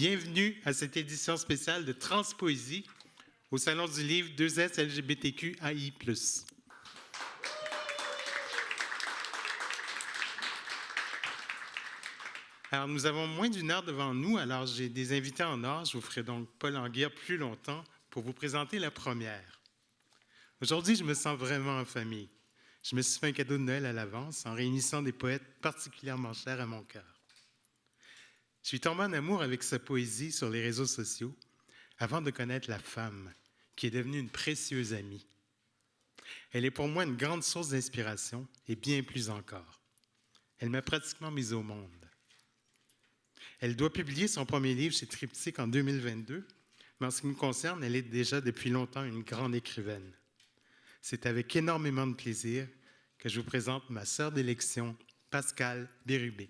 Bienvenue à cette édition spéciale de Transpoésie au Salon du Livre 2S LGBTQAI+. Alors, nous avons moins d'une heure devant nous, alors j'ai des invités en or. Je vous ferai donc pas languir plus longtemps pour vous présenter la première. Aujourd'hui, je me sens vraiment en famille. Je me suis fait un cadeau de Noël à l'avance en réunissant des poètes particulièrement chers à mon cœur. Je suis tombé en amour avec sa poésie sur les réseaux sociaux avant de connaître la femme qui est devenue une précieuse amie. Elle est pour moi une grande source d'inspiration et bien plus encore. Elle m'a pratiquement mise au monde. Elle doit publier son premier livre chez Triptyque en 2022, mais en ce qui me concerne, elle est déjà depuis longtemps une grande écrivaine. C'est avec énormément de plaisir que je vous présente ma sœur d'élection, Pascale Bérubé.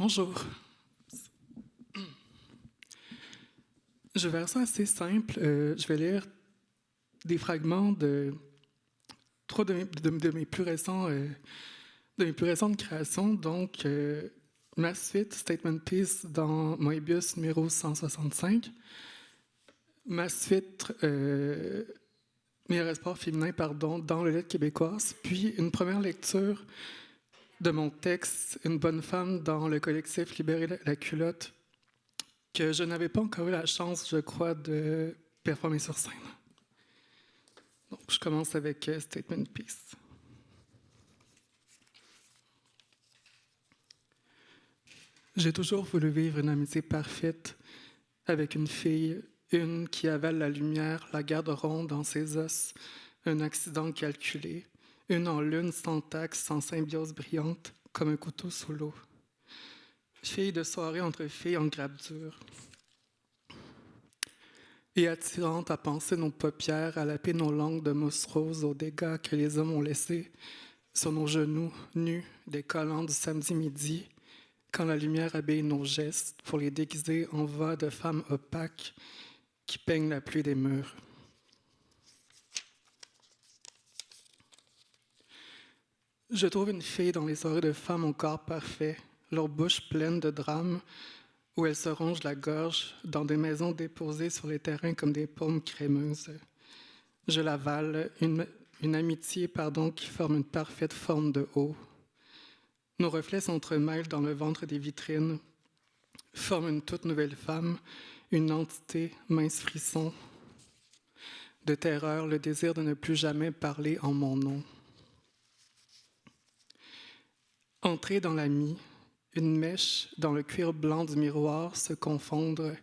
Bonjour. Je vais faire ça assez simple. Je vais lire des fragments de trois de mes plus récentes créations. Donc, ma suite, Statement Piece, dans Moebius numéro 165. Ma suite, Meilleur espoir féminin, dans le Lettre québécoise. Puis, une première lecture de mon texte « Une bonne femme » dans le collectif Libérer la culotte, que je n'avais pas encore eu la chance, je crois, de performer sur scène. Donc, je commence avec Statement Piece. J'ai toujours voulu vivre une amitié parfaite avec une fille, une qui avale la lumière, la garderont dans ses os, un accident calculé, une en lune sans taxe, sans symbiose brillante, comme un couteau sous l'eau. Fille de soirée entre filles en grappe dure. Et attirante à penser nos paupières, à laper nos langues de mousse rose aux dégâts que les hommes ont laissés sur nos genoux, nus, des collants du samedi midi, quand la lumière habille nos gestes pour les déguiser en voix de femmes opaques qui peignent la pluie des murs. Je trouve une fille dans les soirées de femmes au corps parfait, leur bouche pleine de drames, où elles se rongent la gorge dans des maisons déposées sur les terrains comme des paumes crémeuses. Je l'avale, une amitié, qui forme une parfaite forme de haut. Nos reflets s'entremêlent dans le ventre des vitrines, forment une toute nouvelle femme, une entité, mince frisson, de terreur, le désir de ne plus jamais parler en mon nom. Entrer dans la mie, une mèche dans le cuir blanc du miroir se confondre.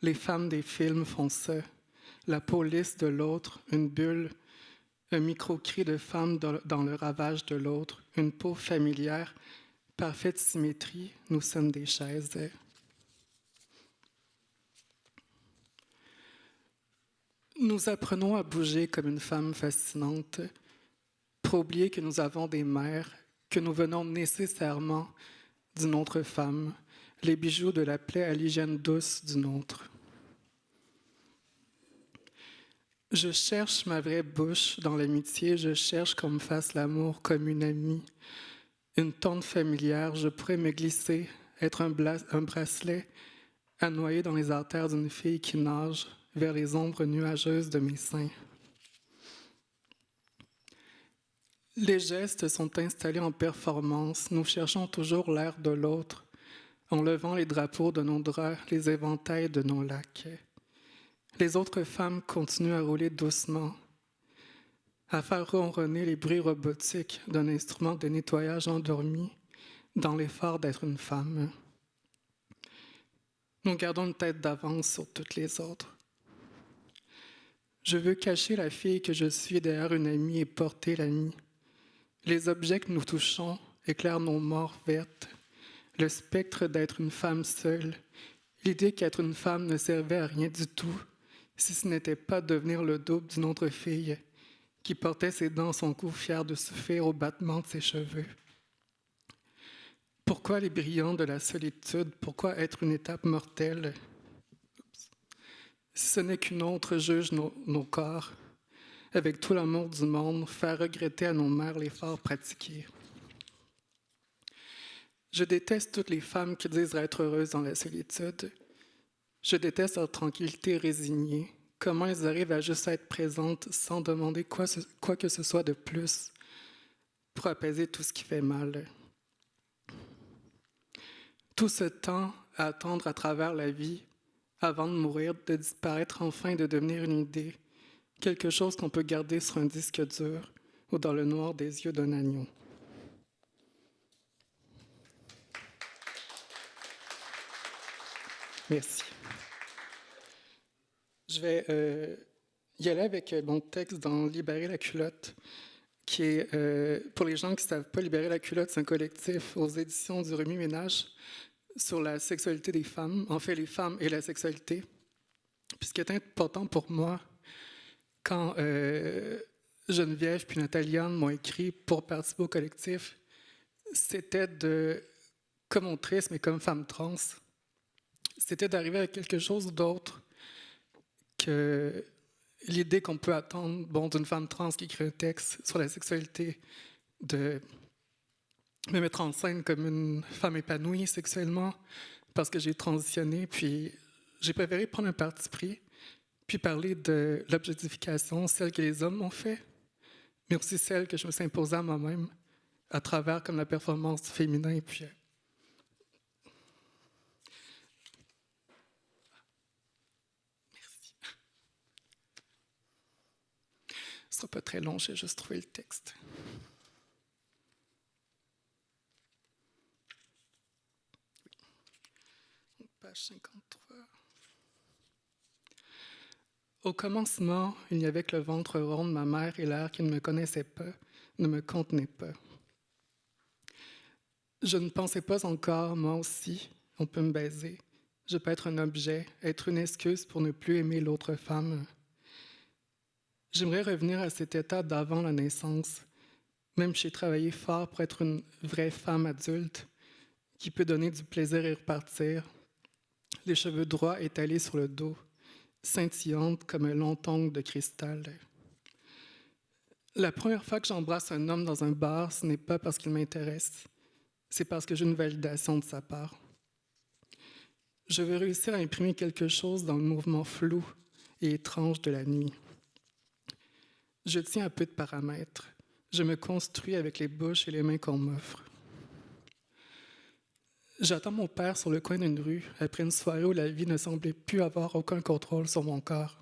Les femmes des films font ça. La peau lisse de l'autre, une bulle, un micro-cri de femme dans le ravage de l'autre, une peau familière, parfaite symétrie, nous sommes des chaises. Nous apprenons à bouger comme une femme fascinante, pour oublier que nous avons des mères, que nous venons nécessairement d'une autre femme, les bijoux de la plaie à l'hygiène douce d'une autre. Je cherche ma vraie bouche dans l'amitié, je cherche qu'on me fasse l'amour comme une amie. Une tante familière, je pourrais me glisser, être un bracelet à noyer dans les artères d'une fille qui nage vers les ombres nuageuses de mes seins. Les gestes sont installés en performance. Nous cherchons toujours l'air de l'autre, en levant les drapeaux de nos draps, les éventails de nos lacs. Les autres femmes continuent à rouler doucement, à faire ronronner les bruits robotiques d'un instrument de nettoyage endormi dans l'effort d'être une femme. Nous gardons une tête d'avance sur toutes les autres. Je veux cacher la fille que je suis derrière une amie et porter l'amie. Les objets que nous touchons éclairent nos morts vertes. Le spectre d'être une femme seule, l'idée qu'être une femme ne servait à rien du tout, si ce n'était pas devenir le double d'une autre fille qui portait ses dents à son cou, fière de suffire au battement de ses cheveux. Pourquoi les brillants de la solitude? Pourquoi être une étape mortelle? Si ce n'est qu'une autre juge nos corps, avec tout l'amour du monde, faire regretter à nos mères l'effort pratiqué. Je déteste toutes les femmes qui disent être heureuses dans la solitude. Je déteste leur tranquillité résignée. Comment elles arrivent à juste être présentes sans demander quoi que ce soit de plus pour apaiser tout ce qui fait mal. Tout ce temps à attendre à travers la vie, avant de mourir, de disparaître enfin et de devenir une idée, quelque chose qu'on peut garder sur un disque dur ou dans le noir des yeux d'un agneau. Merci. Je vais y aller avec mon texte dans Libérer la culotte, qui est, pour les gens qui ne savent pas, Libérer la culotte, c'est un collectif aux éditions du Remue-Ménage sur la sexualité des femmes, en fait les femmes et la sexualité. Puis ce qui est important pour moi, quand Geneviève puis Nathalie-Anne m'ont écrit pour participer au collectif, c'était de, comme autrice, mais comme femme trans, c'était d'arriver à quelque chose d'autre que l'idée qu'on peut attendre d'une femme trans qui écrit un texte sur la sexualité, de me mettre en scène comme une femme épanouie sexuellement parce que j'ai transitionné, puis j'ai préféré prendre un parti pris, puis parler de l'objectification, celle que les hommes ont fait, mais aussi celle que je me suis imposée à moi-même à travers comme la performance du féminin, puis ce sera pas très long, j'ai juste trouvé le texte. Page 53. Au commencement, il n'y avait que le ventre rond de ma mère et l'air qui ne me connaissait pas, ne me contenait pas. Je ne pensais pas encore, moi aussi, on peut me baiser. Je peux être un objet, être une excuse pour ne plus aimer l'autre femme. J'aimerais revenir à cet état d'avant la naissance, même si j'ai travaillé fort pour être une vraie femme adulte qui peut donner du plaisir et repartir, les cheveux droits étalés sur le dos, scintillante comme un long ongle de cristal. La première fois que j'embrasse un homme dans un bar, ce n'est pas parce qu'il m'intéresse, c'est parce que j'ai une validation de sa part. Je veux réussir à imprimer quelque chose dans le mouvement flou et étrange de la nuit. Je tiens à peu de paramètres. Je me construis avec les bouches et les mains qu'on m'offre. J'attends mon père sur le coin d'une rue, après une soirée où la vie ne semblait plus avoir aucun contrôle sur mon corps.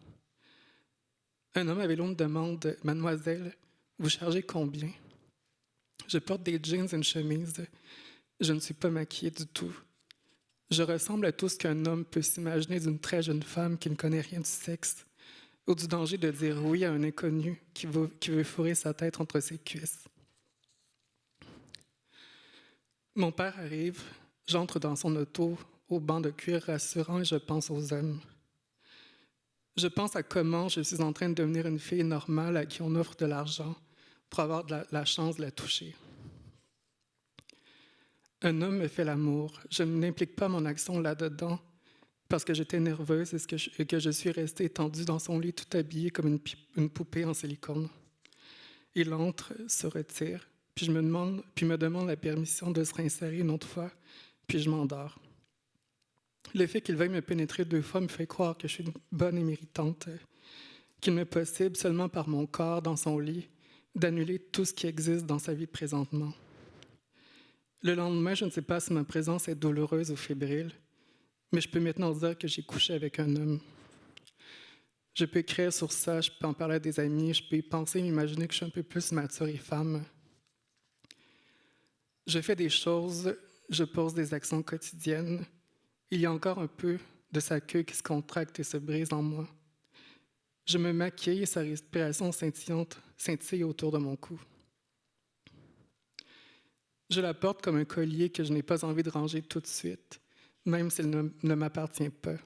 Un homme à vélo me demande « Mademoiselle, vous chargez combien ?» Je porte des jeans et une chemise. Je ne suis pas maquillée du tout. Je ressemble à tout ce qu'un homme peut s'imaginer d'une très jeune femme qui ne connaît rien du sexe, ou du danger de dire oui à un inconnu qui veut fourrer sa tête entre ses cuisses. Mon père arrive, j'entre dans son auto, au banc de cuir rassurant et je pense aux hommes. Je pense à comment je suis en train de devenir une fille normale à qui on offre de l'argent pour avoir la chance de la toucher. Un homme me fait l'amour. Je n'implique pas mon action là-dedans parce que j'étais nerveuse et que je suis restée étendue dans son lit tout habillée comme une poupée en silicone. Il entre, se retire, puis me demande la permission de se réinsérer une autre fois, puis je m'endors. Le fait qu'il veuille me pénétrer 2 fois me fait croire que je suis bonne et méritante, qu'il m'est possible, seulement par mon corps dans son lit, d'annuler tout ce qui existe dans sa vie présentement. Le lendemain, je ne sais pas si ma présence est douloureuse ou fébrile, mais je peux maintenant dire que j'ai couché avec un homme. Je peux écrire sur ça, je peux en parler à des amis, je peux y penser, m'imaginer que je suis un peu plus mature et femme. Je fais des choses, je pose des actions quotidiennes. Il y a encore un peu de sa queue qui se contracte et se brise en moi. Je me maquille et sa respiration scintillante scintille autour de mon cou. Je la porte comme un collier que je n'ai pas envie de ranger tout de suite, même s'il ne m'appartient pas.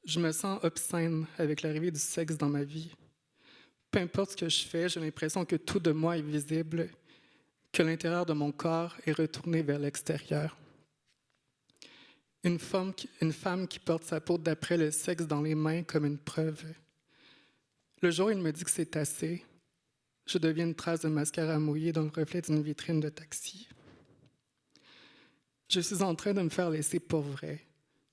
Je me sens obscène avec l'arrivée du sexe dans ma vie. Peu importe ce que je fais, j'ai l'impression que tout de moi est visible, que l'intérieur de mon corps est retourné vers l'extérieur. Une femme qui porte sa peau d'après le sexe dans les mains comme une preuve. Le jour où il me dit que c'est assez, je deviens une trace de mascara mouillée dans le reflet d'une vitrine de taxi. Je suis en train de me faire laisser pour vrai.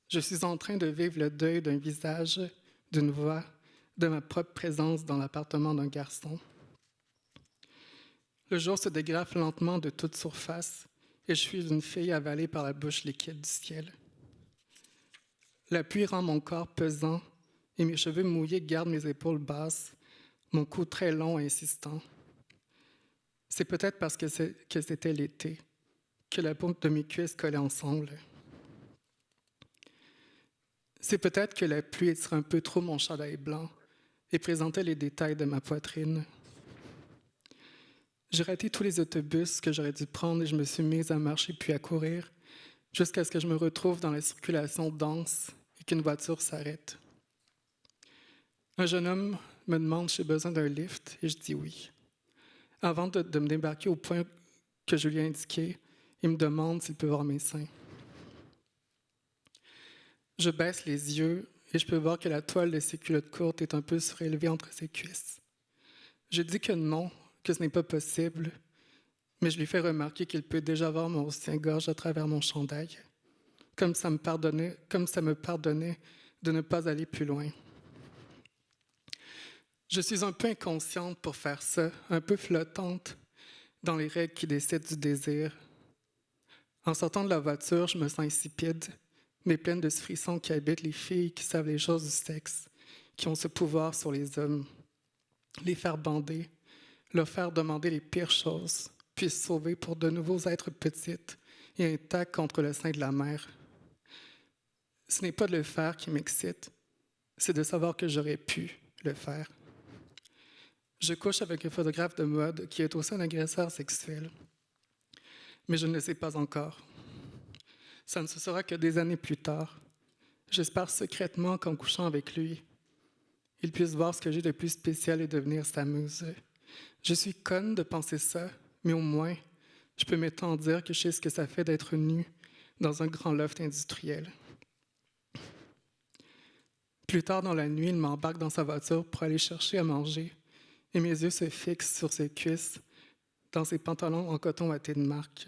Je suis en train de vivre le deuil d'un visage, d'une voix, de ma propre présence dans l'appartement d'un garçon. Le jour se dégrafe lentement de toute surface et je suis une fille avalée par la bouche liquide du ciel. La pluie rend mon corps pesant et mes cheveux mouillés gardent mes épaules basses, mon cou très long et insistant. C'est peut-être parce que c'était l'été, que la peau de mes cuisses collait ensemble. C'est peut-être que la pluie étirait un peu trop mon chandail blanc et présentait les détails de ma poitrine. J'ai raté tous les autobus que j'aurais dû prendre et je me suis mise à marcher puis à courir jusqu'à ce que je me retrouve dans la circulation dense et qu'une voiture s'arrête. Un jeune homme me demande si j'ai besoin d'un lift et je dis oui. Avant de me débarquer au point que je lui ai indiqué, il me demande s'il peut voir mes seins. Je baisse les yeux et je peux voir que la toile de ses culottes courtes est un peu surélevée entre ses cuisses. Je dis que non, que ce n'est pas possible, mais je lui fais remarquer qu'il peut déjà voir mon soutien-gorge à travers mon chandail, comme ça me pardonnait de ne pas aller plus loin. Je suis un peu inconsciente pour faire ça, un peu flottante dans les règles qui décident du désir. En sortant de la voiture, je me sens insipide, mais pleine de ce frisson qui habite les filles qui savent les choses du sexe, qui ont ce pouvoir sur les hommes. Les faire bander, leur faire demander les pires choses, puis se sauver pour de nouveaux êtres petites et intacts contre le sein de la mère. Ce n'est pas de le faire qui m'excite, c'est de savoir que j'aurais pu le faire. Je couche avec un photographe de mode qui est aussi un agresseur sexuel, mais je ne le sais pas encore. Ça ne se sera que des années plus tard. J'espère secrètement qu'en couchant avec lui, il puisse voir ce que j'ai de plus spécial et devenir sa muse. Je suis conne de penser ça, mais au moins, je peux maintenant dire que je sais ce que ça fait d'être nue dans un grand loft industriel. Plus tard dans la nuit, il m'embarque dans sa voiture pour aller chercher à manger, et mes yeux se fixent sur ses cuisses, dans ses pantalons en coton watté de marque.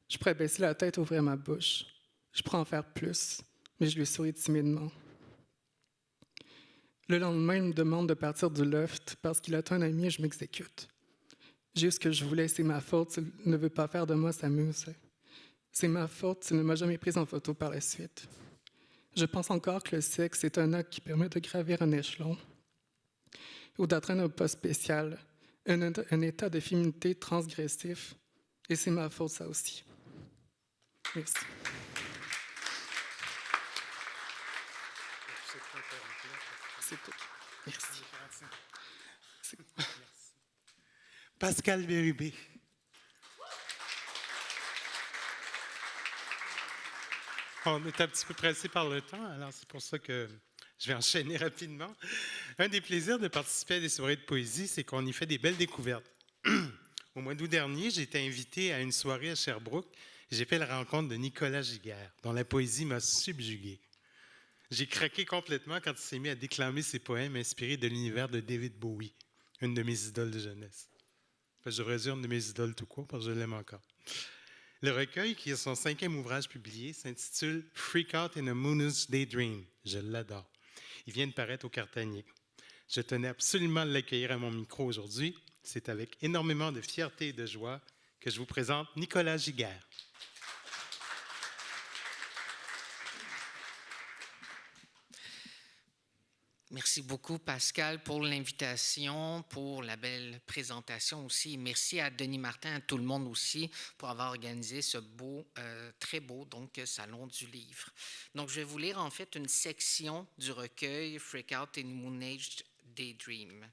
Je pourrais baisser la tête et ouvrir ma bouche. Je pourrais en faire plus, mais je lui souris timidement. Le lendemain, il me demande de partir du loft parce qu'il attend un ami et je m'exécute. J'ai eu ce que je voulais, c'est ma faute s'il ne veut pas faire de moi sa muse. C'est ma faute s'il ne m'a jamais prise en photo par la suite. Je pense encore que le sexe est un acte qui permet de gravir un échelon ou d'atteindre un poste spécial, un état de féminité transgressif, et c'est ma faute ça aussi. Merci. C'est tout. Merci. Pascal Bérubé. On est un petit peu pressé par le temps, alors c'est pour ça que je vais enchaîner rapidement. Un des plaisirs de participer à des soirées de poésie, c'est qu'on y fait des belles découvertes. Au mois d'août dernier, j'ai été invité à une soirée à Sherbrooke et j'ai fait la rencontre de Nicolas Giguère, dont la poésie m'a subjugué. J'ai craqué complètement quand il s'est mis à déclamer ses poèmes inspirés de l'univers de David Bowie, une de mes idoles de jeunesse. J'aurais dû une de mes idoles tout court, parce que je l'aime encore. Le recueil, qui est son 5e ouvrage publié, s'intitule « Freak Out in a Moon's Daydream ». Je l'adore. Il vient de paraître au Cartanier. Je tenais absolument à l'accueillir à mon micro aujourd'hui. C'est avec énormément de fierté et de joie que je vous présente Nicolas Giguère. Merci beaucoup, Pascal, pour l'invitation, pour la belle présentation aussi. Merci à Denis Martin, à tout le monde aussi, pour avoir organisé ce beau, très beau, donc, Salon du livre. Donc, je vais vous lire, en fait, une section du recueil « Freak Out in Moon-Aged Daydream ».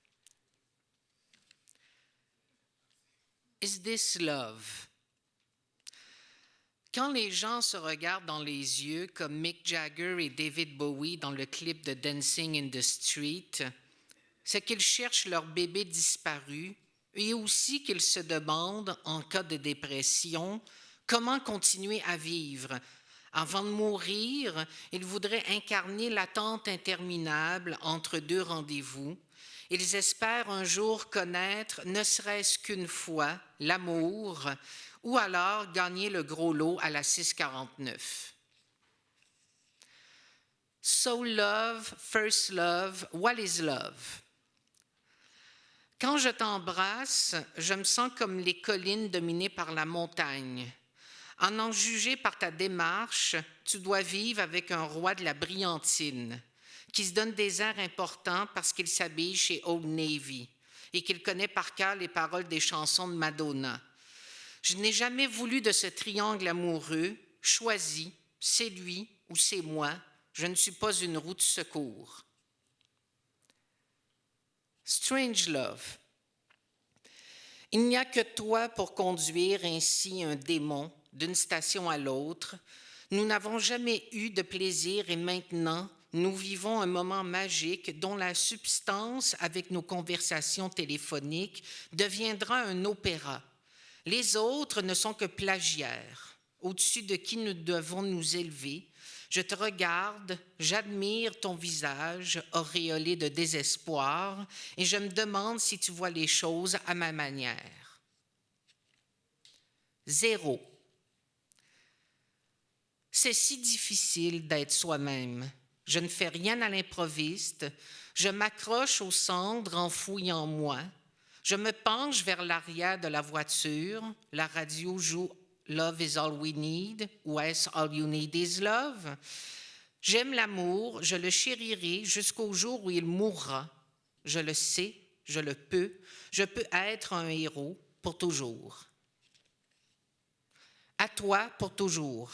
Is this love? Quand les gens se regardent dans les yeux, comme Mick Jagger et David Bowie dans le clip de Dancing in the Street, c'est qu'ils cherchent leur bébé disparu et aussi qu'ils se demandent, en cas de dépression, comment continuer à vivre Avant de mourir, ils voudraient incarner l'attente interminable entre deux rendez-vous. Ils espèrent un jour connaître, ne serait-ce qu'une fois, l'amour, ou alors gagner le gros lot à la 649. So love, first love, what is love? Quand je t'embrasse, je me sens comme les collines dominées par la montagne. En juger par ta démarche, tu dois vivre avec un roi de la brillantine qui se donne des airs importants parce qu'il s'habille chez Old Navy et qu'il connaît par cœur les paroles des chansons de Madonna. Je n'ai jamais voulu de ce triangle amoureux, choisi, c'est lui ou c'est moi, je ne suis pas une roue de secours. Strange love. Il n'y a que toi pour conduire ainsi un démon d'une station à l'autre. Nous n'avons jamais eu de plaisir et maintenant, nous vivons un moment magique dont la substance, avec nos conversations téléphoniques, deviendra un opéra. Les autres ne sont que plagiaires, au-dessus de qui nous devons nous élever. Je te regarde, j'admire ton visage auréolé de désespoir et je me demande si tu vois les choses à ma manière. 0. C'est si difficile d'être soi-même. Je ne fais rien à l'improviste. Je m'accroche aux cendres enfouies en moi. Je me penche vers l'arrière de la voiture. La radio joue Love is all we need, ou est-ce all you need is love? J'aime l'amour, je le chérirai jusqu'au jour où il mourra. Je le sais, je peux être un héros pour toujours. À toi pour toujours.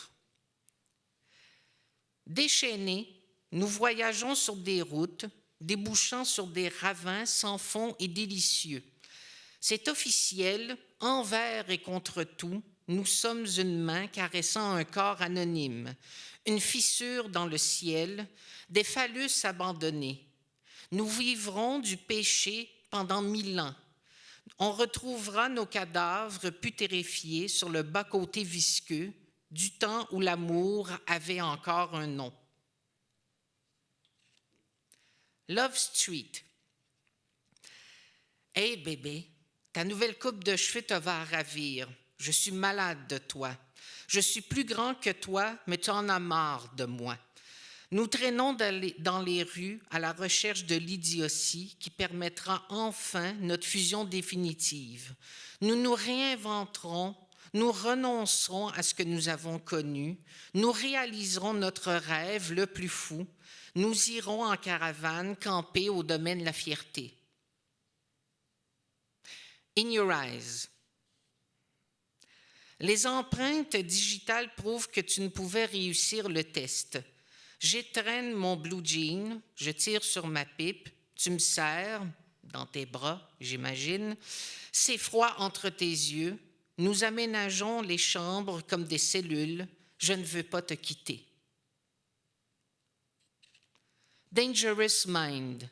Déchaînés, nous voyageons sur des routes, débouchant sur des ravins sans fond et délicieux. C'est officiel, envers et contre tout, nous sommes une main caressant un corps anonyme, une fissure dans le ciel, des phallus abandonnés. Nous vivrons du péché pendant 1000 ans. On retrouvera nos cadavres putréfiés sur le bas-côté visqueux du temps où l'amour avait encore un nom. Love Street. Hey bébé, ta nouvelle coupe de cheveux te va ravir. Je suis malade de toi. Je suis plus grand que toi, mais tu en as marre de moi. Nous traînons dans les rues à la recherche de l'idiotie qui permettra enfin notre fusion définitive. Nous nous réinventerons, nous renoncerons à ce que nous avons connu, nous réaliserons notre rêve le plus fou, nous irons en caravane camper au domaine de la fierté. In your eyes. Les empreintes digitales prouvent que tu ne pouvais réussir le test. J'étreigne mon blue jean, je tire sur ma pipe, tu me serres, dans tes bras, j'imagine. C'est froid entre tes yeux, nous aménageons les chambres comme des cellules, je ne veux pas te quitter. Dangerous Mind.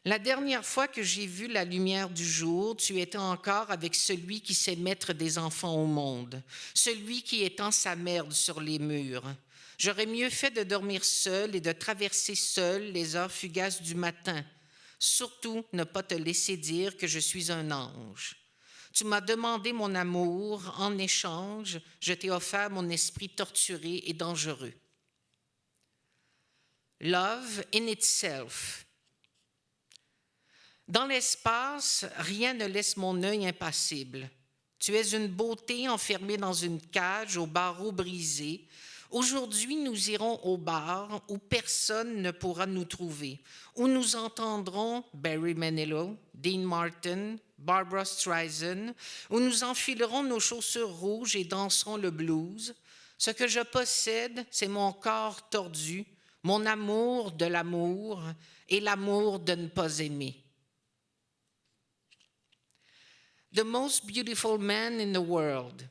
La dernière fois que j'ai vu la lumière du jour, tu étais encore avec celui qui sait mettre des enfants au monde, celui qui étend sa merde sur les murs. J'aurais mieux fait de dormir seul et de traverser seul les heures fugaces du matin. Surtout, ne pas te laisser dire que je suis un ange. Tu m'as demandé mon amour, en échange, je t'ai offert mon esprit torturé et dangereux. Love in itself. Dans l'espace, rien ne laisse mon œil impassible. Tu es une beauté enfermée dans une cage aux barreaux brisés. Aujourd'hui, nous irons au bar où personne ne pourra nous trouver, où nous entendrons Barry Manilow, Dean Martin, Barbra Streisand, où nous enfilerons nos chaussures rouges et danserons le blues. Ce que je possède, c'est mon corps tordu, mon amour de l'amour et l'amour de ne pas aimer. The most beautiful man in the world.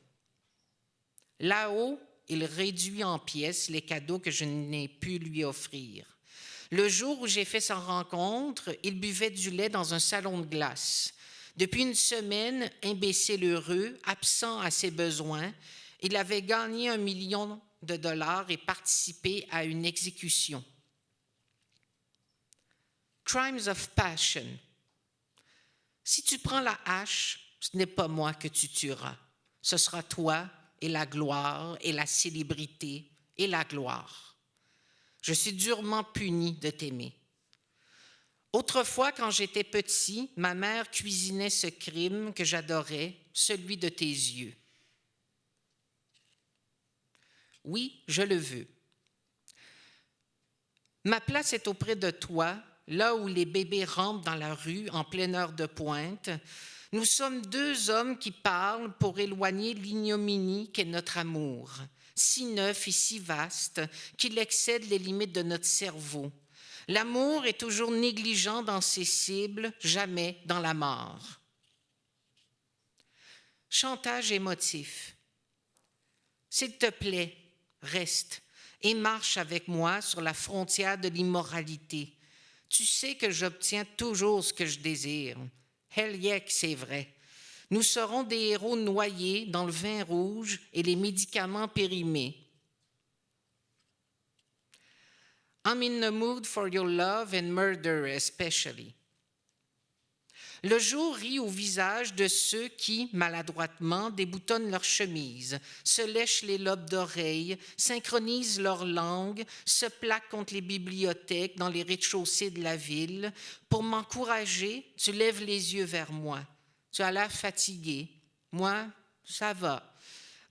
Là-haut, il réduit en pièces les cadeaux que je n'ai pu lui offrir. Le jour où j'ai fait sa rencontre, il buvait du lait dans un salon de glace. Depuis une semaine, imbécile heureux, absent à ses besoins, il avait gagné 1 million de dollars et participer à une exécution. Crimes of passion. Si tu prends la hache, ce n'est pas moi que tu tueras. Ce sera toi et la gloire et la célébrité et la gloire. Je suis durement puni de t'aimer. Autrefois, quand j'étais petit, ma mère cuisinait ce crime que j'adorais, celui de tes yeux. Oui, je le veux. Ma place est auprès de toi, là où les bébés rampent dans la rue en pleine heure de pointe. Nous sommes deux hommes qui parlent pour éloigner l'ignominie qu'est notre amour, si neuf et si vaste qu'il excède les limites de notre cerveau. L'amour est toujours négligent dans ses cibles, jamais dans la mort. Chantage émotif. S'il te plaît, reste et marche avec moi sur la frontière de l'immoralité. Tu sais que j'obtiens toujours ce que je désire. Hell yeah, que c'est vrai. Nous serons des héros noyés dans le vin rouge et les médicaments périmés. I'm in the mood for your love and murder especially. Le jour rit au visage de ceux qui, maladroitement, déboutonnent leurs chemises, se lèchent les lobes d'oreilles, synchronisent leur langue, se plaquent contre les bibliothèques dans les rez-de-chaussée de la ville. Pour m'encourager, tu lèves les yeux vers moi. Tu as l'air fatigué. Moi, ça va.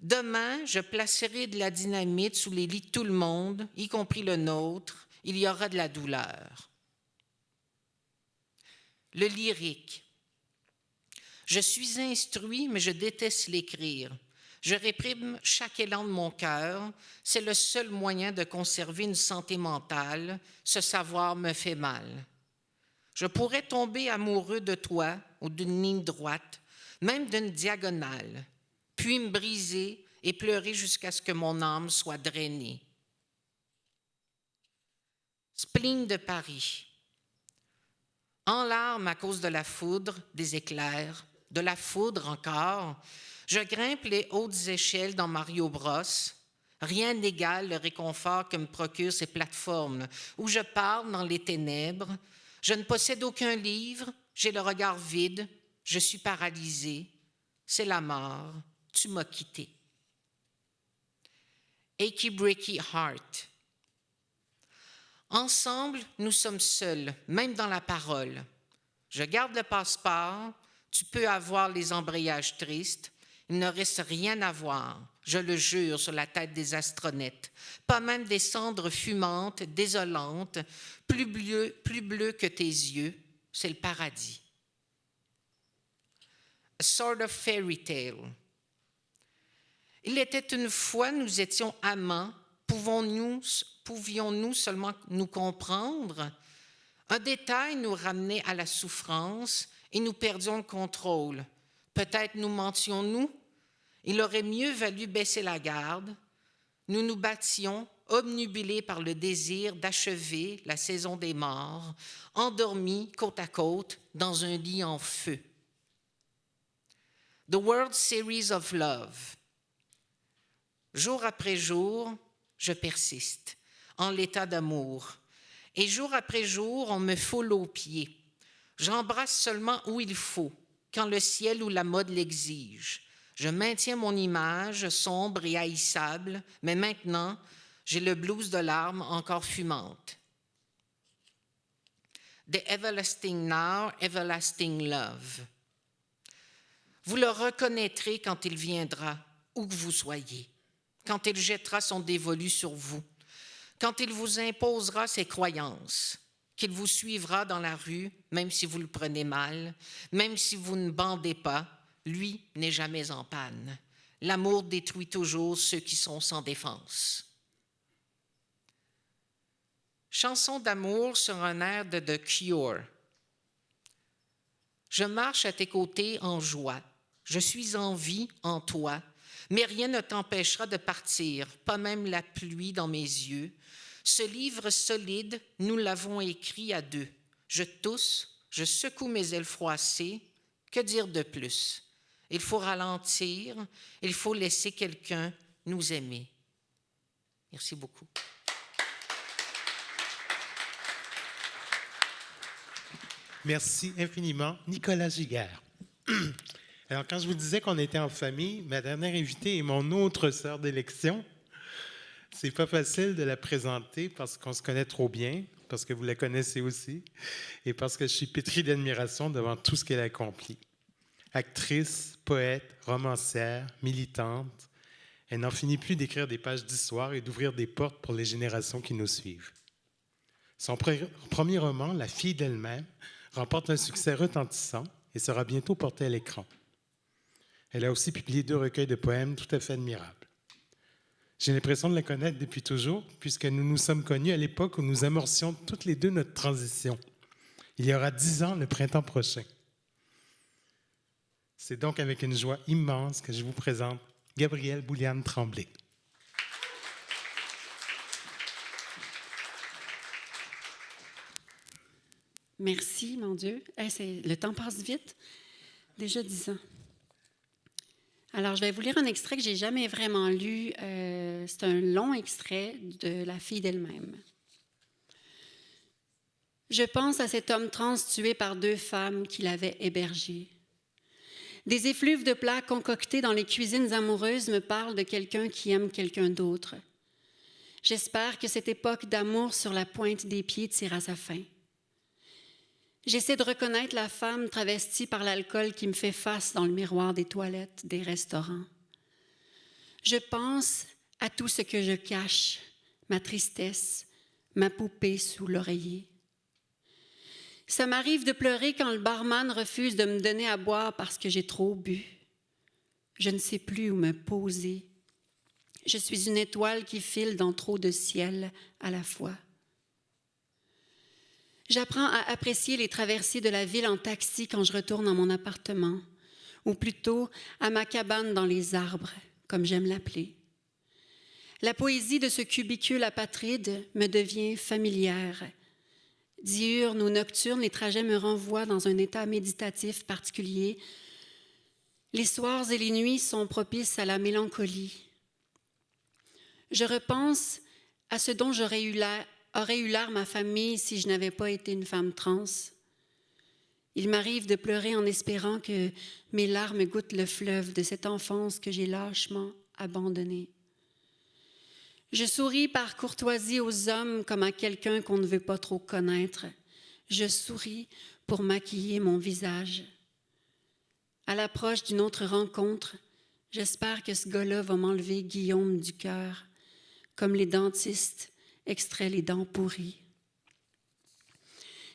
Demain, je placerai de la dynamite sous les lits de tout le monde, y compris le nôtre. Il y aura de la douleur. Le lyrique. Je suis instruit, mais je déteste l'écrire. Je réprime chaque élan de mon cœur. C'est le seul moyen de conserver une santé mentale. Ce savoir me fait mal. Je pourrais tomber amoureux de toi ou d'une ligne droite, même d'une diagonale, puis me briser et pleurer jusqu'à ce que mon âme soit drainée. Spleen de Paris. En larmes à cause de la foudre, des éclairs, de la foudre encore, je grimpe les hautes échelles dans Mario Bros. Rien n'égale le réconfort que me procurent ces plateformes où je parle dans les ténèbres. Je ne possède aucun livre, j'ai le regard vide, je suis paralysé. C'est la mort, tu m'as quitté. Achy Breaky Heart. Ensemble, nous sommes seuls, même dans la parole. Je garde le passeport, tu peux avoir les embrayages tristes, il ne reste rien à voir, je le jure, sur la tête des astronautes, pas même des cendres fumantes, désolantes, plus bleues que tes yeux, c'est le paradis. A sort of fairy tale. Il était une fois, nous étions amants, pouvions-nous seulement nous comprendre? Un détail nous ramenait à la souffrance et nous perdions le contrôle. Peut-être nous mentions-nous? Il aurait mieux valu baisser la garde. Nous nous battions, obnubilés par le désir d'achever la saison des morts, endormis côte à côte dans un lit en feu. The World Series of Love. Jour après jour, je persiste en l'état d'amour. Et jour après jour, on me foule aux pieds. J'embrasse seulement où il faut, quand le ciel ou la mode l'exige. Je maintiens mon image sombre et haïssable, mais maintenant, j'ai le blues de larmes encore fumantes. The Everlasting Now, Everlasting Love. Vous le reconnaîtrez quand il viendra, où que vous soyez, quand il jettera son dévolu sur vous, quand il vous imposera ses croyances, qu'il vous suivra dans la rue, même si vous le prenez mal, même si vous ne bandez pas, lui n'est jamais en panne. L'amour détruit toujours ceux qui sont sans défense. Chanson d'amour sur un air de The Cure. Je marche à tes côtés en joie. Je suis en vie en toi, mais rien ne t'empêchera de partir, pas même la pluie dans mes yeux. Ce livre solide, nous l'avons écrit à deux. Je tousse, je secoue mes ailes froissées. Que dire de plus? Il faut ralentir, il faut laisser quelqu'un nous aimer. Merci beaucoup. Merci infiniment, Nicolas Giguère. Alors, quand je vous disais qu'on était en famille, ma dernière invitée est mon autre sœur d'élection. C'est pas facile de la présenter parce qu'on se connaît trop bien, parce que vous la connaissez aussi, et parce que je suis pétri d'admiration devant tout ce qu'elle a accompli. Actrice, poète, romancière, militante, elle n'en finit plus d'écrire des pages d'histoire et d'ouvrir des portes pour les générations qui nous suivent. Son premier roman, La fille d'elle-même, remporte un succès retentissant et sera bientôt porté à l'écran. Elle a aussi publié 2 recueils de poèmes tout à fait admirables. J'ai l'impression de la connaître depuis toujours, puisque nous nous sommes connus à l'époque où nous amorcions toutes les 2 notre transition. Il y aura 10 ans le printemps prochain. C'est donc avec une joie immense que je vous présente Gabrielle Bouliane-Tremblay. Merci, mon Dieu. Le temps passe vite. Déjà 10 ans. Alors, je vais vous lire un extrait que je n'ai jamais vraiment lu. C'est un long extrait de La fille d'elle-même. Je pense à cet homme trans tué par 2 femmes qui l'avaient hébergé. Des effluves de plats concoctés dans les cuisines amoureuses me parlent de quelqu'un qui aime quelqu'un d'autre. J'espère que cette époque d'amour sur la pointe des pieds tire à sa fin. J'essaie de reconnaître la femme travestie par l'alcool qui me fait face dans le miroir des toilettes des restaurants. Je pense à tout ce que je cache, ma tristesse, ma poupée sous l'oreiller. Ça m'arrive de pleurer quand le barman refuse de me donner à boire parce que j'ai trop bu. Je ne sais plus où me poser. Je suis une étoile qui file dans trop de ciel à la fois. J'apprends à apprécier les traversées de la ville en taxi quand je retourne à mon appartement, ou plutôt à ma cabane dans les arbres, comme j'aime l'appeler. La poésie de ce cubicule apatride me devient familière. Diurne ou nocturne, les trajets me renvoient dans un état méditatif particulier. Les soirs et les nuits sont propices à la mélancolie. Je repense à ce dont aurait eu l'air ma famille si je n'avais pas été une femme trans. Il m'arrive de pleurer en espérant que mes larmes goûtent le fleuve de cette enfance que j'ai lâchement abandonnée. Je souris par courtoisie aux hommes comme à quelqu'un qu'on ne veut pas trop connaître. Je souris pour maquiller mon visage. À l'approche d'une autre rencontre, j'espère que ce gars-là va m'enlever Guillaume du cœur, comme les dentistes extraient les dents pourries.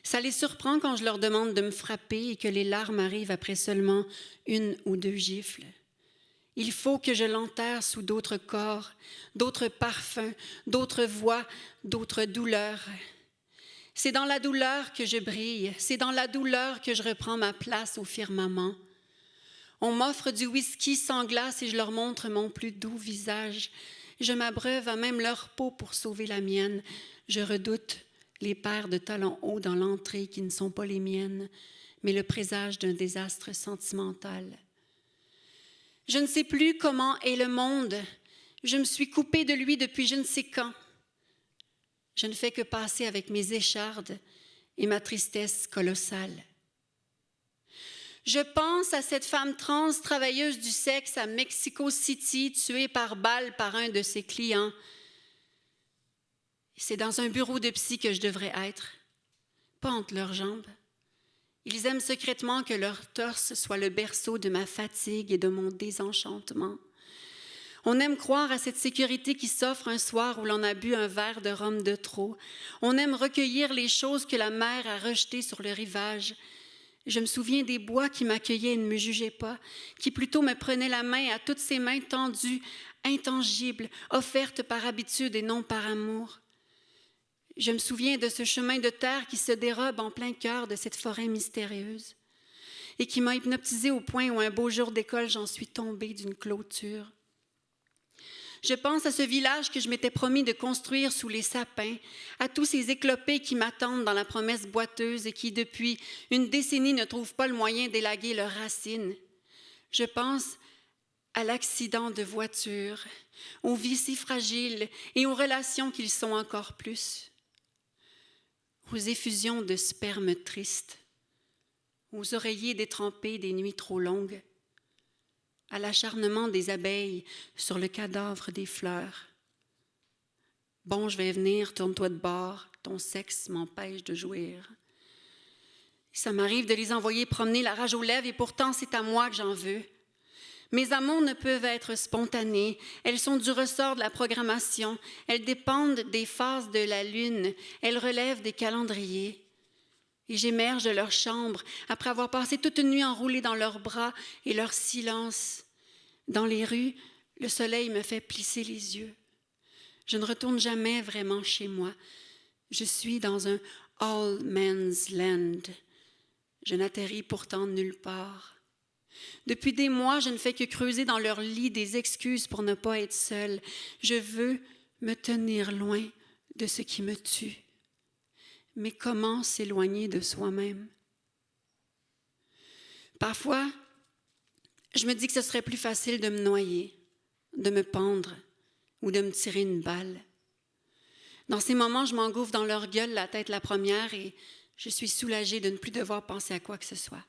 Ça les surprend quand je leur demande de me frapper et que les larmes arrivent après seulement 1 ou 2 gifles. Il faut que je l'enterre sous d'autres corps, d'autres parfums, d'autres voix, d'autres douleurs. C'est dans la douleur que je brille, c'est dans la douleur que je reprends ma place au firmament. On m'offre du whisky sans glace et je leur montre mon plus doux visage. Je m'abreuve à même leur peau pour sauver la mienne. Je redoute les paires de talons hauts dans l'entrée qui ne sont pas les miennes, mais le présage d'un désastre sentimental. Je ne sais plus comment est le monde. Je me suis coupée de lui depuis je ne sais quand. Je ne fais que passer avec mes échardes et ma tristesse colossale. Je pense à cette femme trans travailleuse du sexe à Mexico City, tuée par balle par un de ses clients. C'est dans un bureau de psy que je devrais être, pas entre leurs jambes. Ils aiment secrètement que leur torse soit le berceau de ma fatigue et de mon désenchantement. On aime croire à cette sécurité qui s'offre un soir où l'on a bu un verre de rhum de trop. On aime recueillir les choses que la mer a rejetées sur le rivage. Je me souviens des bois qui m'accueillaient et ne me jugeaient pas, qui plutôt me prenaient la main à toutes ces mains tendues, intangibles, offertes par habitude et non par amour. Je me souviens de ce chemin de terre qui se dérobe en plein cœur de cette forêt mystérieuse et qui m'a hypnotisée au point où un beau jour d'école, j'en suis tombée d'une clôture. Je pense à ce village que je m'étais promis de construire sous les sapins, à tous ces éclopés qui m'attendent dans la promesse boiteuse et qui, depuis une décennie, ne trouvent pas le moyen d'élaguer leurs racines. Je pense à l'accident de voiture, aux vies si fragiles et aux relations qu'ils sont encore plus, aux effusions de sperme tristes, aux oreillers détrempés des nuits trop longues, à l'acharnement des abeilles sur le cadavre des fleurs. Bon, je vais venir, tourne-toi de bord, ton sexe m'empêche de jouir. Ça m'arrive de les envoyer promener la rage aux lèvres et pourtant c'est à moi que j'en veux. Mes amours ne peuvent être spontanées, elles sont du ressort de la programmation, elles dépendent des phases de la lune, elles relèvent des calendriers. Et j'émerge de leur chambre après avoir passé toute une nuit enroulée dans leurs bras et leur silence. Dans les rues, le soleil me fait plisser les yeux. Je ne retourne jamais vraiment chez moi. Je suis dans un all man's land. Je n'atterris pourtant nulle part. Depuis des mois, je ne fais que creuser dans leur lit des excuses pour ne pas être seule. Je veux me tenir loin de ce qui me tue. Mais comment s'éloigner de soi-même? Parfois, je me dis que ce serait plus facile de me noyer, de me pendre ou de me tirer une balle. Dans ces moments, je m'engouffre dans leur gueule, la tête la première, et je suis soulagée de ne plus devoir penser à quoi que ce soit.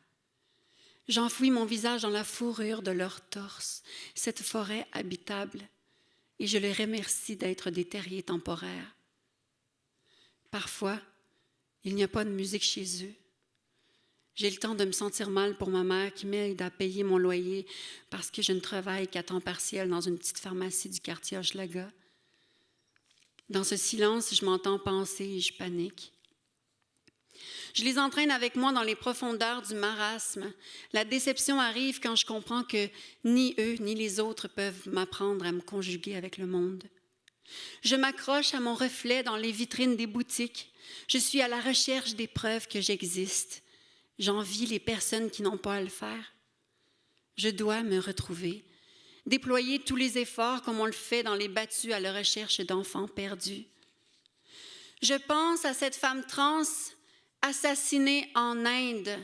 J'enfouis mon visage dans la fourrure de leur torse, cette forêt habitable, et je les remercie d'être des terriers temporaires. Parfois, il n'y a pas de musique chez eux. J'ai le temps de me sentir mal pour ma mère qui m'aide à payer mon loyer parce que je ne travaille qu'à temps partiel dans une petite pharmacie du quartier Hochelaga. Dans ce silence, je m'entends penser et je panique. Je les entraîne avec moi dans les profondeurs du marasme. La déception arrive quand je comprends que ni eux ni les autres peuvent m'apprendre à me conjuguer avec le monde. Je m'accroche à mon reflet dans les vitrines des boutiques. Je suis à la recherche des preuves que j'existe. J'envie les personnes qui n'ont pas à le faire. Je dois me retrouver, déployer tous les efforts comme on le fait dans les battues à la recherche d'enfants perdus. Je pense à cette femme trans assassinée en Inde.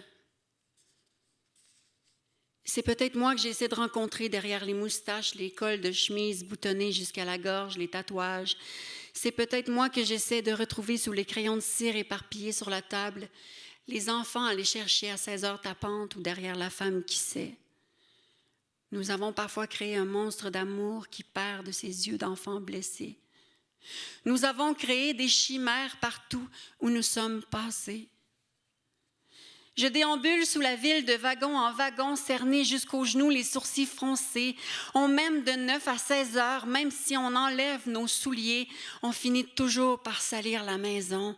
C'est peut-être moi que j'essaie de rencontrer derrière les moustaches, les cols de chemise boutonnés jusqu'à la gorge, les tatouages. C'est peut-être moi que j'essaie de retrouver sous les crayons de cire éparpillés sur la table, les enfants à les chercher à 16 heures tapantes ou derrière la femme qui sait. Nous avons parfois créé un monstre d'amour qui perd de ses yeux d'enfant blessés. Nous avons créé des chimères partout où nous sommes passés. Je déambule sous la ville de wagon en wagon, cerné jusqu'aux genoux, les sourcils froncés. On m'aime de 9 à 16 heures, même si on enlève nos souliers, on finit toujours par salir la maison.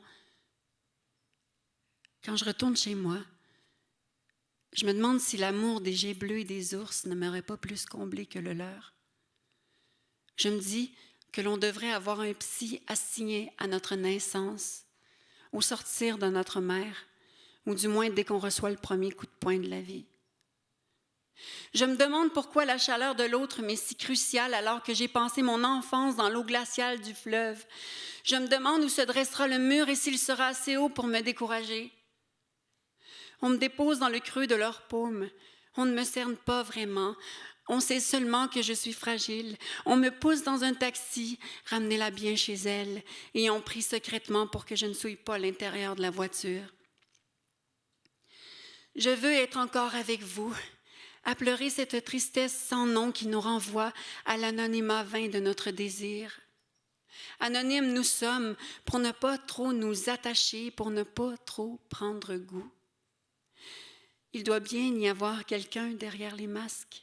Quand je retourne chez moi, je me demande si l'amour des geais bleus et des ours ne m'aurait pas plus comblé que le leur. Je me dis que l'on devrait avoir un psy assigné à notre naissance, au sortir de notre mère, ou du moins dès qu'on reçoit le premier coup de poing de la vie. Je me demande pourquoi la chaleur de l'autre m'est si cruciale alors que j'ai passé mon enfance dans l'eau glaciale du fleuve. Je me demande où se dressera le mur et s'il sera assez haut pour me décourager. On me dépose dans le creux de leurs paumes. On ne me cerne pas vraiment. On sait seulement que je suis fragile. On me pousse dans un taxi, ramenez-la bien chez elle, et on prie secrètement pour que je ne souille pas l'intérieur de la voiture. Je veux être encore avec vous, à pleurer cette tristesse sans nom qui nous renvoie à l'anonymat vain de notre désir. Anonymes nous sommes pour ne pas trop nous attacher, pour ne pas trop prendre goût. Il doit bien y avoir quelqu'un derrière les masques.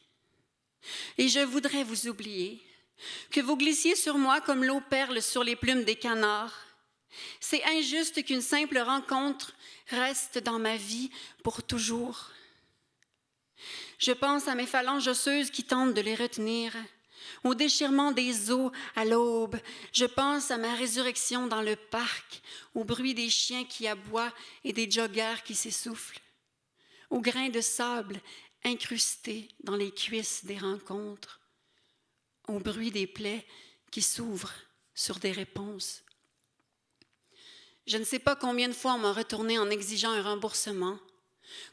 Et je voudrais vous oublier, que vous glissiez sur moi comme l'eau perle sur les plumes des canards. C'est injuste qu'une simple rencontre reste dans ma vie pour toujours. Je pense à mes phalanges osseuses qui tentent de les retenir, au déchirement des os à l'aube. Je pense à ma résurrection dans le parc, au bruit des chiens qui aboient et des joggers qui s'essoufflent, au grain de sable incrusté dans les cuisses des rencontres, au bruit des plaies qui s'ouvrent sur des réponses. Je ne sais pas combien de fois on m'a retourné en exigeant un remboursement.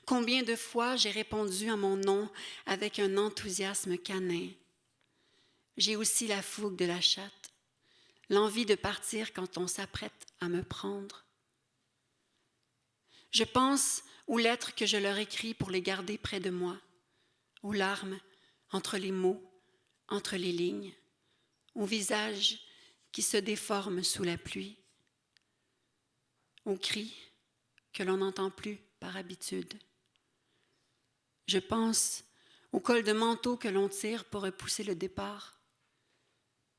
Combien de fois j'ai répondu à mon nom avec un enthousiasme canin. J'ai aussi la fougue de la chatte, l'envie de partir quand on s'apprête à me prendre. Je pense aux lettres que je leur écris pour les garder près de moi, aux larmes entre les mots, entre les lignes, aux visages qui se déforment sous la pluie, aux cris que l'on n'entend plus par habitude. Je pense au col de manteau que l'on tire pour repousser le départ.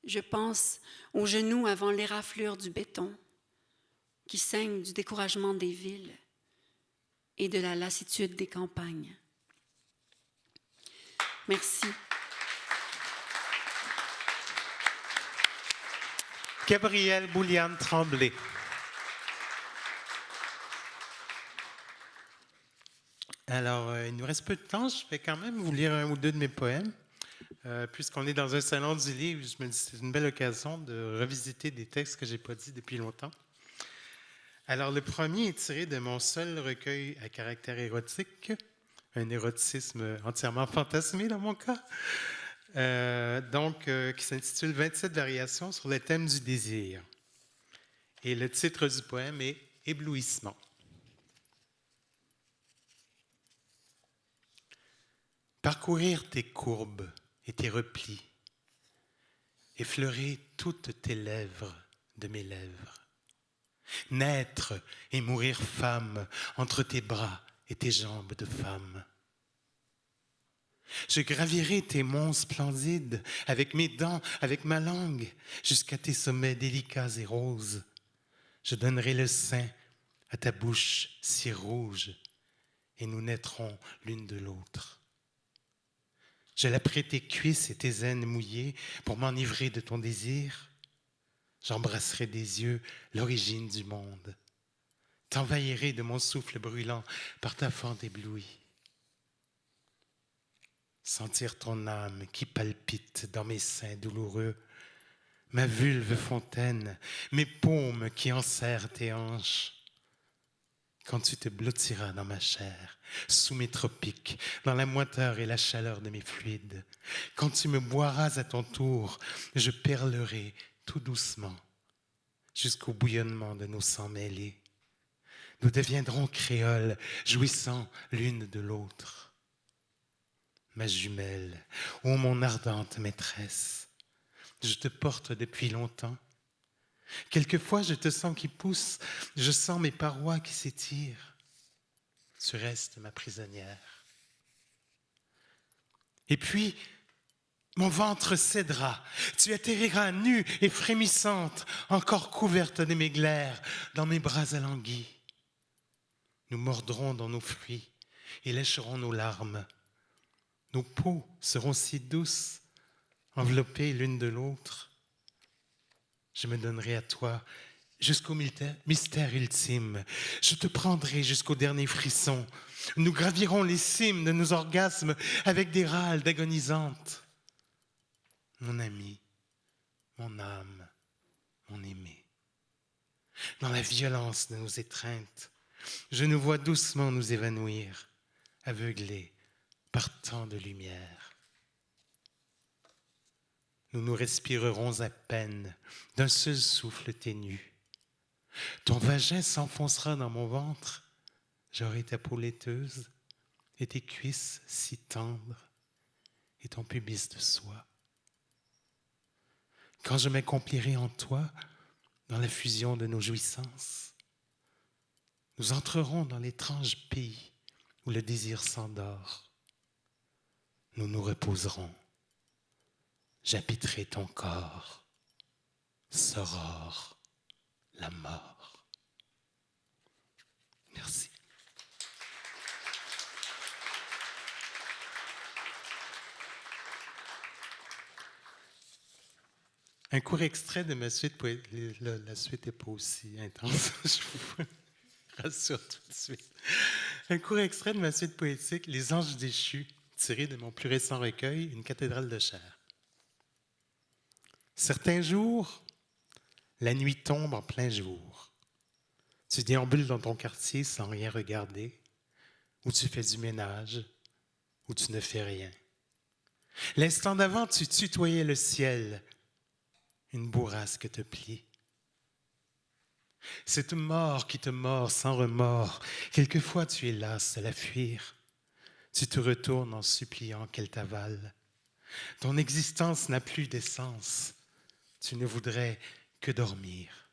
Je pense aux genoux avant l'éraflure du béton qui saigne du découragement des villes et de la lassitude des campagnes. Merci. Gabrielle Bouliane-Tremblay. Alors, il nous reste peu de temps. Je vais quand même vous lire un ou deux de mes poèmes. Puisqu'on est dans un salon du livre, je me dis que c'est une belle occasion de revisiter des textes que je n'ai pas dit depuis longtemps. Alors, le premier est tiré de mon seul recueil à caractère érotique, un érotisme entièrement fantasmé dans mon cas, qui s'intitule « 27 variations sur le thème du désir ». Et le titre du poème est « Éblouissement ». Parcourir tes courbes et tes replis, effleurer toutes tes lèvres de mes lèvres, naître et mourir femme entre tes bras et tes jambes de femme. Je gravirai tes monts splendides avec mes dents, avec ma langue, jusqu'à tes sommets délicats et roses. Je donnerai le sein à ta bouche si rouge et nous naîtrons l'une de l'autre. Je lâperai tes cuisses et tes aines mouillées pour m'enivrer de ton désir. J'embrasserai des yeux l'origine du monde. T'envahirai de mon souffle brûlant par ta fente éblouie. Sentir ton âme qui palpite dans mes seins douloureux, ma vulve fontaine, mes paumes qui enserrent tes hanches. Quand tu te blottiras dans ma chair, sous mes tropiques, dans la moiteur et la chaleur de mes fluides, quand tu me boiras à ton tour, je perlerai tout doucement jusqu'au bouillonnement de nos sangs mêlés. Nous deviendrons créoles, jouissant l'une de l'autre. Ma jumelle, ô mon ardente maîtresse, je te porte depuis longtemps. Quelquefois, je te sens qui pousse, je sens mes parois qui s'étirent. Tu restes ma prisonnière. Et puis, mon ventre cédera, tu atterriras nue et frémissante, encore couverte de mes glaires, dans mes bras alanguis. Nous mordrons dans nos fruits et lécherons nos larmes. Nos peaux seront si douces, enveloppées l'une de l'autre. Je me donnerai à toi jusqu'au mystère ultime. Je te prendrai jusqu'au dernier frisson. Nous gravirons les cimes de nos orgasmes avec des râles d'agonisantes. Mon ami, mon âme, mon aimé. Dans la violence de nos étreintes, je nous vois doucement nous évanouir, aveuglés par tant de lumière. Nous nous respirerons à peine d'un seul souffle ténu. Ton vagin s'enfoncera dans mon ventre, j'aurai ta peau laiteuse et tes cuisses si tendres et ton pubis de soie. Quand je m'accomplirai en toi, dans la fusion de nos jouissances, nous entrerons dans l'étrange pays où le désir s'endort. Nous nous reposerons. J'habiterai ton corps, soror, la mort. Merci. Un court extrait de ma suite poétique. La suite n'est pas aussi intense, je vous rassure tout de suite. Un court extrait de ma suite poétique, Les Anges déchus, tiré de mon plus récent recueil, Une cathédrale de chair. Certains jours, la nuit tombe en plein jour. Tu déambules dans ton quartier sans rien regarder. où tu fais du ménage, où tu ne fais rien. L'instant d'avant, tu tutoyais le ciel, une bourrasque te plie. Cette mort qui te mord sans remords, quelquefois tu es lasse de la fuir. Tu te retournes en suppliant qu'elle t'avale. Ton existence n'a plus d'essence, tu ne voudrais que dormir.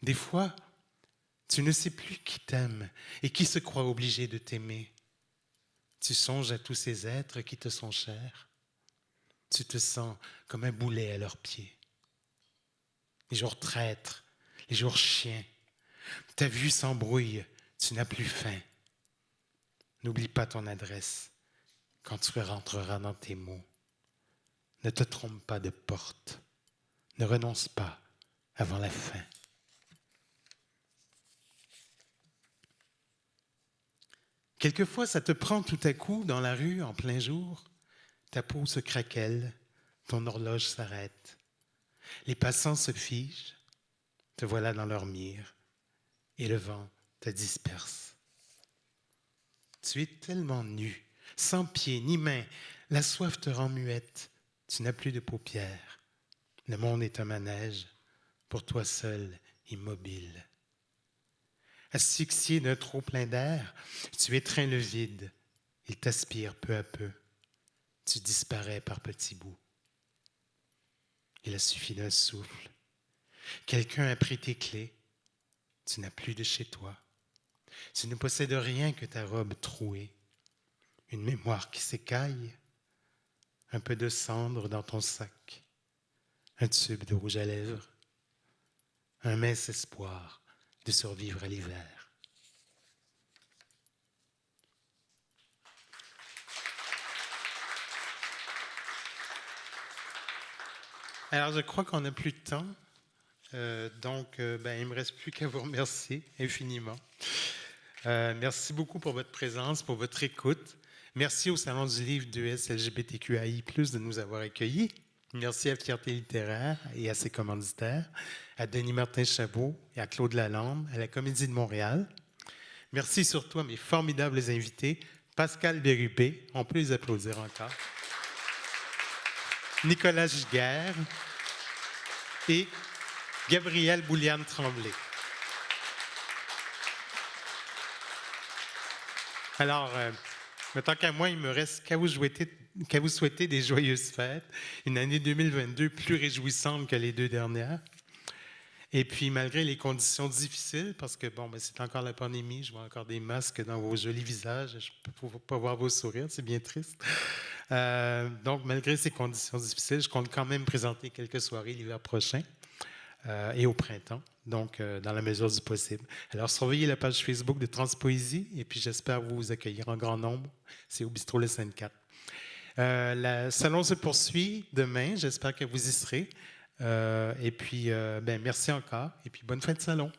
Des fois, tu ne sais plus qui t'aime et qui se croit obligé de t'aimer. Tu songes à tous ces êtres qui te sont chers. Tu te sens comme un boulet à leurs pieds. Les jours traîtres, les jours chiens. Ta vue s'embrouille, tu n'as plus faim. N'oublie pas ton adresse quand tu rentreras dans tes mots. Ne te trompe pas de porte. Ne renonce pas avant la fin. Quelquefois, ça te prend tout à coup dans la rue en plein jour. Ta peau se craquelle, ton horloge s'arrête. Les passants se figent, te voilà dans leur mire, et le vent te disperse. Tu es tellement nu, sans pieds ni mains, la soif te rend muette, tu n'as plus de paupières. Le monde est un manège, pour toi seul, immobile. Asphyxié d'un trop plein d'air, tu étreins le vide, il t'aspire peu à peu. Tu disparais par petits bouts. Il a suffi d'un souffle. Quelqu'un a pris tes clés. Tu n'as plus de chez toi. Tu ne possèdes rien que ta robe trouée. Une mémoire qui s'écaille. Un peu de cendre dans ton sac. Un tube de rouge à lèvres. Un mince espoir de survivre à l'hiver. Alors, je crois qu'on n'a plus de temps. Donc, il ne me reste plus qu'à vous remercier infiniment. Merci beaucoup pour votre présence, pour votre écoute. Merci au Salon du Livre d'US LGBTQAI+, de nous avoir accueillis. Merci à Fierté littéraire et à ses commanditaires, à Denis Martin-Chabot et à Claude Lalande, à la Comédie de Montréal. Merci surtout à mes formidables invités, Pascal Bérubé, on peut les applaudir encore, Nicolas Giguère et Gabrielle Bouliane-Tremblay. Alors, tant qu'à moi, il me reste qu'à vous souhaiter des joyeuses fêtes, une année 2022 plus réjouissante que les 2 dernières. Et puis, malgré les conditions difficiles, parce que c'est encore la pandémie, je vois encore des masques dans vos jolis visages, je ne peux pas voir vos sourires, c'est bien triste. Donc, malgré ces conditions difficiles, je compte quand même présenter quelques soirées l'hiver prochain et au printemps, donc dans la mesure du possible. Alors, surveillez la page Facebook de Transpoésie et puis j'espère vous accueillir en grand nombre. C'est au bistrot Le Sainte-4. Le salon se poursuit demain, j'espère que vous y serez. Et puis, merci encore et puis bonne fin de salon.